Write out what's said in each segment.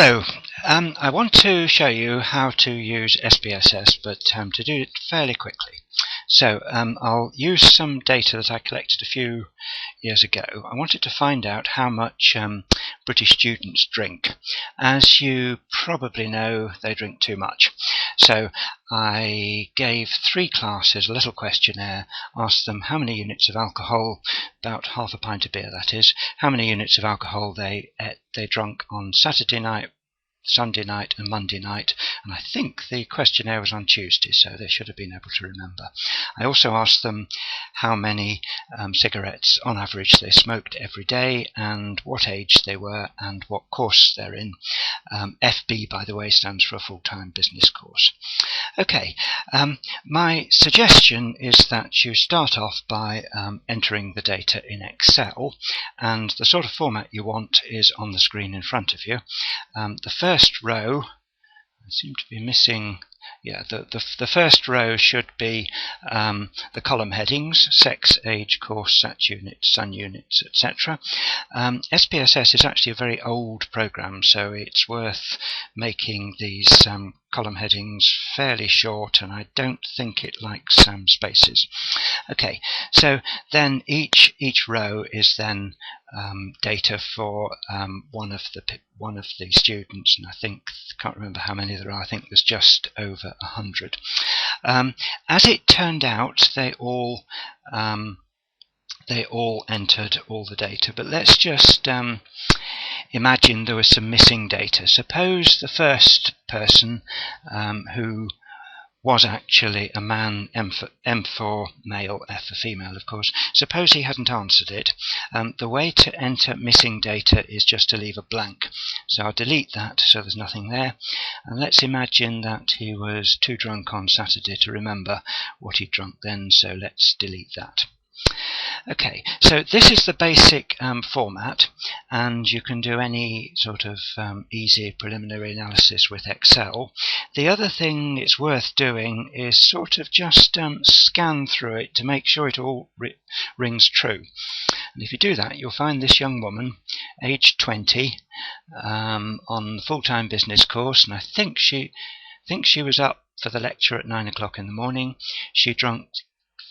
Hello, I want to show you how to use SPSS, but to do it fairly quickly. So I'll use some data that I collected a few years ago. I wanted to find out how much British students drink. As you probably know, they drink too much. So I gave 3 classes a little questionnaire, asked them how many units of alcohol, about half a pint of beer that is, how many units of alcohol they drank on Saturday night, Sunday night and Monday night, and I think the questionnaire was on Tuesday, so they should have been able to remember. I also asked them how many cigarettes on average they smoked every day and what age they were and what course they're in. FB, by the way, stands for a full-time business course. Okay, my suggestion is that you start off by entering the data in Excel, and the sort of format you want is on the screen in front of you. The first row, I seem to be missing, the first row should be the column headings: sex, age, course, sat units, sun units, etc. SPSS is actually a very old program, so it's worth making these column headings fairly short, and I don't think it likes spaces. Okay, so then each row is then data for one of the students, and I can't remember how many there are. I think there's just over 100. As it turned out, they all entered all the data, but let's just imagine there was some missing data. Suppose the first person who was actually a man, M for male, F for female, of course. Suppose he hadn't answered it. The way to enter missing data is just to leave a blank. So I'll delete that so there's nothing there. And let's imagine that he was too drunk on Saturday to remember what he'd drunk then, so let's delete that. Okay, so this is the basic format, and you can do any sort of easy preliminary analysis with Excel. The other thing it's worth doing is sort of just scan through it to make sure it all rings true. And if you do that, you'll find this young woman, aged 20, on the full-time business course, and I think she was up for the lecture at 9 o'clock in the morning. She drank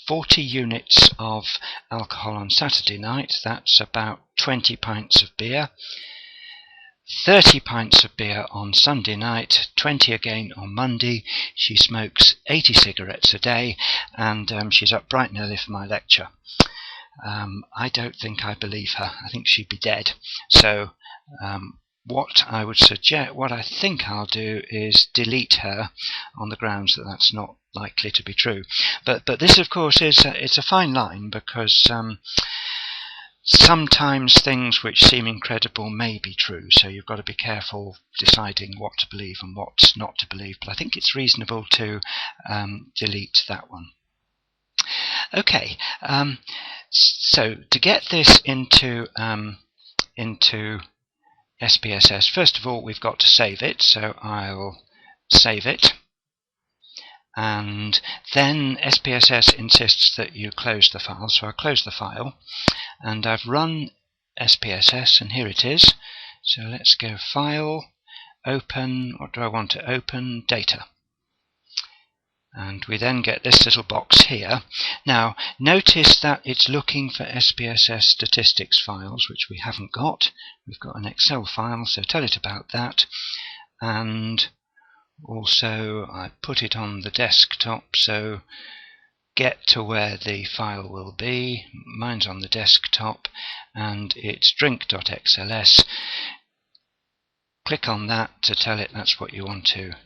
40 units of alcohol on Saturday night. That's about 20 pints of beer. 30 pints of beer on Sunday night, 20 again on Monday. She smokes 80 cigarettes a day, and she's up bright and early for my lecture. I don't think I believe her. I think she'd be dead. So what I think I'll do is delete her on the grounds that that's not likely to be true. But this, of course, it's a fine line, because sometimes things which seem incredible may be true, so you've got to be careful deciding what to believe and what not to believe. But I think it's reasonable to delete that one. Okay, so to get this into SPSS, first of all we've got to save it, so I'll save it. And then SPSS insists that you close the file, so I'll close the file, and I've run SPSS, and here it is. So let's go File, Open. What do I want to open? Data. And we then get this little box here. Now notice that it's looking for SPSS statistics files, which we haven't got. We've got an Excel file, so tell it about that. And also I put it on the desktop, so get to where the file will be. Mine's on the desktop, and it's drink.xls. Click on that to tell it that's what you want to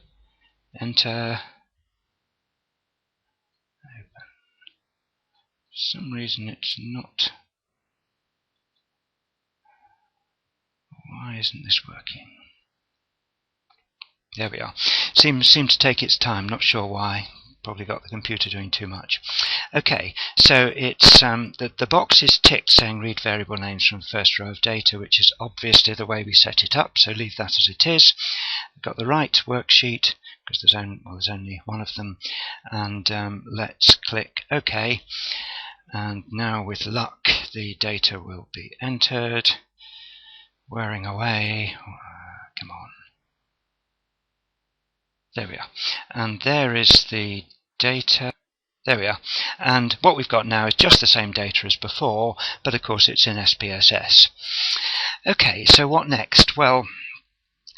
enter. Open. For some reason it's not. Why isn't this working? There we are. Seems to take its time, not sure why. Probably got the computer doing too much. Okay, so it's the box is ticked saying read variable names from the first row of data, which is obviously the way we set it up, so leave that as it is. We've got the right worksheet, because there's only one of them, and let's click OK. And now with luck the data will be entered. Wearing away. Come on. There we are. And there is the data. There we are. And what we've got now is just the same data as before, but of course it's in SPSS. Okay, so what next? Well,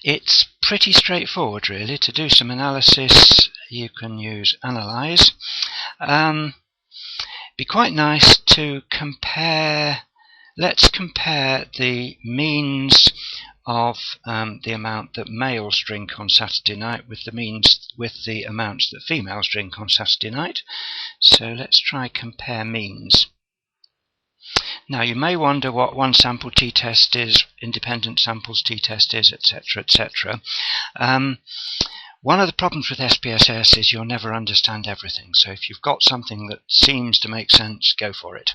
it's pretty straightforward really. To do some analysis, you can use Analyze. Be quite nice to compare. Let's compare the means of the amount that males drink on Saturday night with the amounts that females drink on Saturday night. So let's try compare means. Now you may wonder what one sample t-test is, independent samples t-test is, etc., etc. One of the problems with SPSS is you'll never understand everything, so if you've got something that seems to make sense, go for it.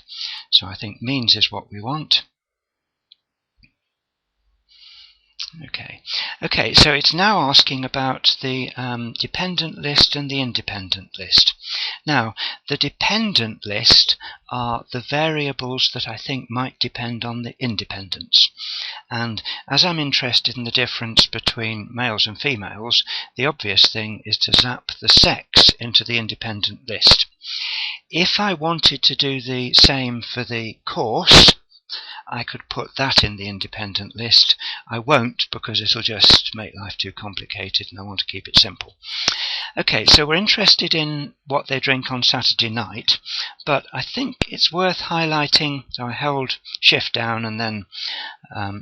So I think means is what we want. Okay, so it's now asking about the dependent list and the independent list. Now, the dependent list are the variables that I think might depend on the independents. And as I'm interested in the difference between males and females, the obvious thing is to zap the sex into the independent list. If I wanted to do the same for the course, I could put that in the independent list. I won't, because it'll just make life too complicated and I want to keep it simple. Okay, so we're interested in what they drink on Saturday night, but I think it's worth highlighting. So I held shift down and then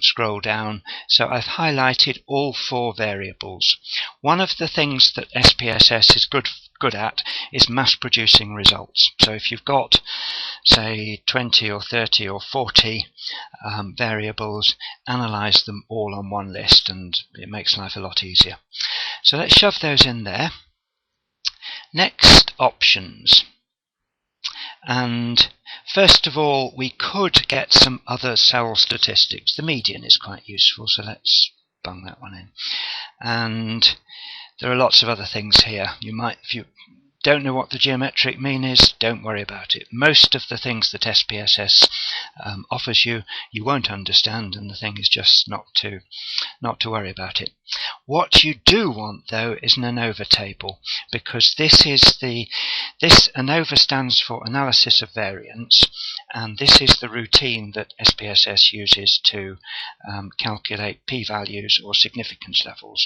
scroll down. So I've highlighted all four variables. One of the things that SPSS is good at is mass producing results. So if you've got, say, 20 or 30 or 40 variables, analyze them all on one list and it makes life a lot easier. So let's shove those in there. Next, options. And first of all, we could get some other cell statistics. The median is quite useful, so let's bung that one in. And there are lots of other things here. You might, if you don't know what the geometric mean is, don't worry about it. Most of the things that SPSS offers you, you won't understand, and the thing is just not to worry about it. What you do want, though, is an ANOVA table, because ANOVA stands for Analysis of Variance, and this is the routine that SPSS uses to calculate p-values or significance levels.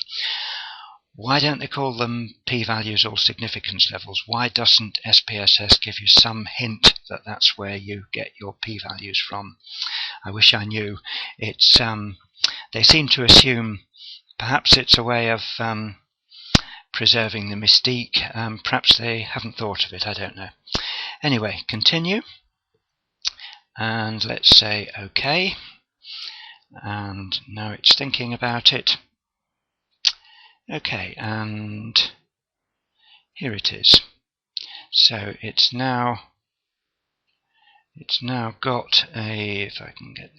Why don't they call them p-values or significance levels? Why doesn't SPSS give you some hint that that's where you get your p-values from? I wish I knew. It's they seem to assume perhaps it's a way of preserving the mystique. Perhaps they haven't thought of it, I don't know. Anyway, continue. And let's say OK. And now it's thinking about it. Okay, and here it is. So it's now got a, if I can get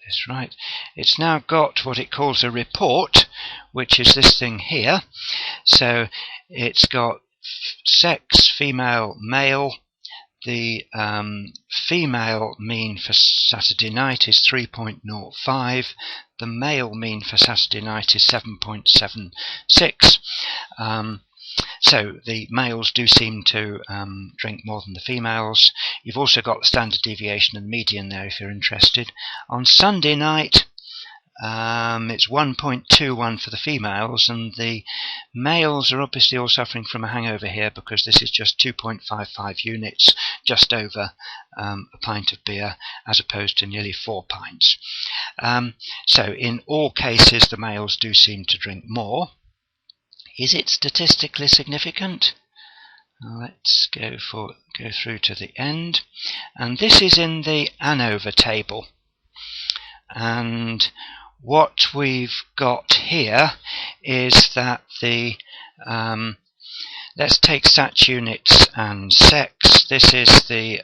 this right, it's now got what it calls a report, which is this thing here. So it's got sex, female, male. The female mean for Saturday night is 3.05. The male mean for Saturday night is 7.76. So the males do seem to drink more than the females. You've also got the standard deviation and median there if you're interested. On Sunday night, it's 1.21 for the females, and the males are obviously all suffering from a hangover here because this is just 2.55 units, just over a pint of beer, as opposed to nearly 4 pints. So in all cases the males do seem to drink more. Is it statistically significant? Let's go through to the end, and this is in the ANOVA table. And what we've got here is that the let's take sat units and sex. This is the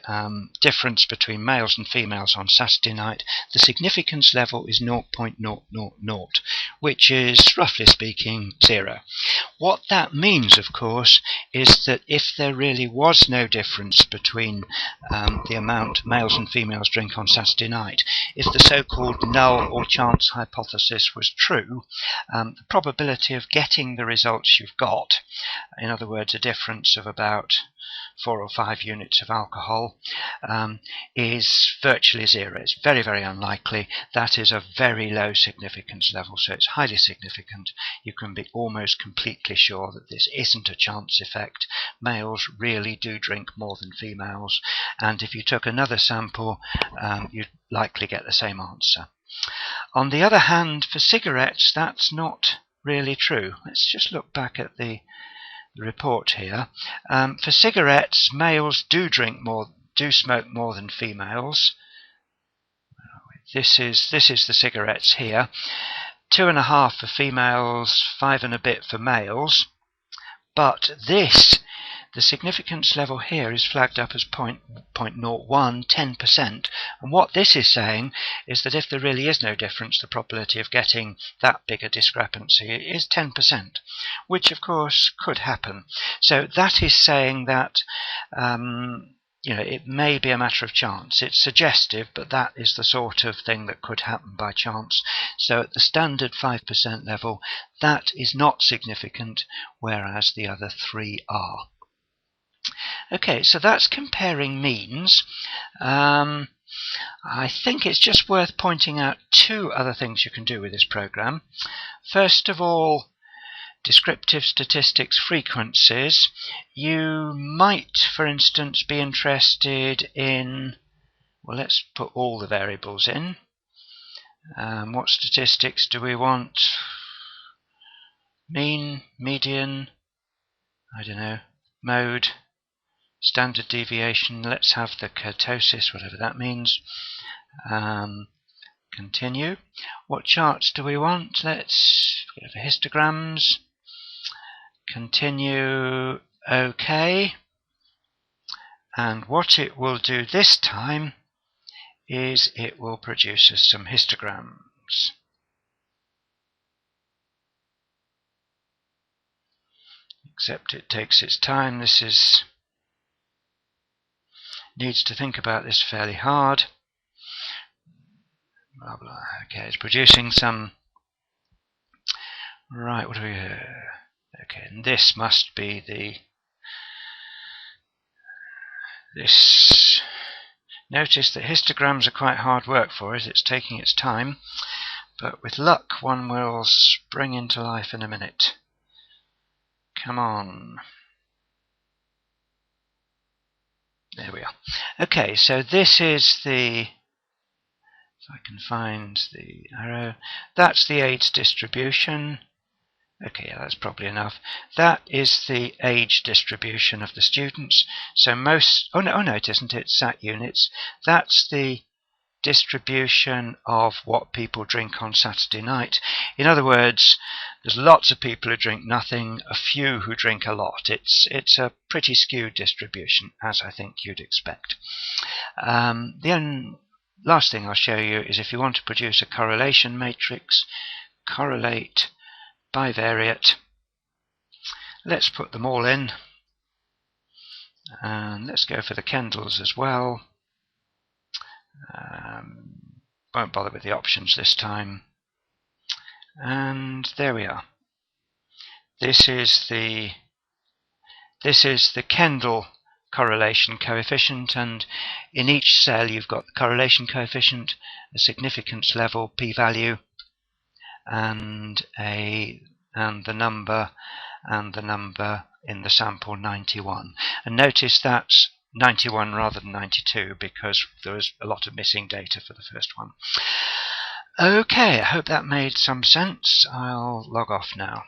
difference between males and females on Saturday night. The significance level is 0.000, which is, roughly speaking, 0. What that means, of course, is that if there really was no difference between the amount males and females drink on Saturday night, if the so-called null or chance hypothesis was true, the probability of getting the results you've got, in other words, a difference of about 4 or 5 units of alcohol, is virtually zero. It's very, very unlikely. That is a very low significance level, so it's highly significant. You can be almost completely sure that this isn't a chance effect. Males really do drink more than females, and if you took another sample, you'd likely get the same answer. On the other hand, for cigarettes, that's not really true. Let's just look back at the report here. For cigarettes, males do smoke more than females. This is the cigarettes here. 2.5 for females, 5 and a bit for males. But the significance level here is flagged up as 0.01, 10%. And what this is saying is that if there really is no difference, the probability of getting that big a discrepancy is 10%, which of course could happen. So that is saying that it may be a matter of chance. It's suggestive, but that is the sort of thing that could happen by chance. So at the standard 5% level, that is not significant, whereas the other 3 are. Okay, so that's comparing means. I think it's just worth pointing out 2 other things you can do with this program. First of all, descriptive statistics frequencies. You might, for instance, be interested in, well, let's put all the variables in. What statistics do we want? Mean, median, I don't know, mode, standard deviation. Let's have the kurtosis, whatever that means. Continue. What charts do we want? Let's go for histograms. Continue. OK. And what it will do this time is it will produce us some histograms. Except it takes its time. Needs to think about this fairly hard. Blah, blah. Okay, it's producing some. Right, what do we have? Okay, and this must be this. Notice that histograms are quite hard work for us. It's taking its time, but with luck, one will spring into life in a minute. Come on. There we are. Okay, so this is if I can find the arrow, that's the AIDS distribution. Okay, yeah, that's probably enough. That is the age distribution of the students. So oh no, it isn't, it's SAT units. That's the distribution of what people drink on Saturday night. In other words, there's lots of people who drink nothing, a few who drink a lot. It's a pretty skewed distribution, as I think you'd expect. The last thing I'll show you is if you want to produce a correlation matrix, correlate bivariate. Let's put them all in, and let's go for the Kendalls as well. Won't bother with the options this time. And there we are. This is the Kendall correlation coefficient, and in each cell you've got the correlation coefficient, a significance level, p-value, and the number in the sample 91. And notice that's 91 rather than 92 because there was a lot of missing data for the first one. Okay, I hope that made some sense. I'll log off now.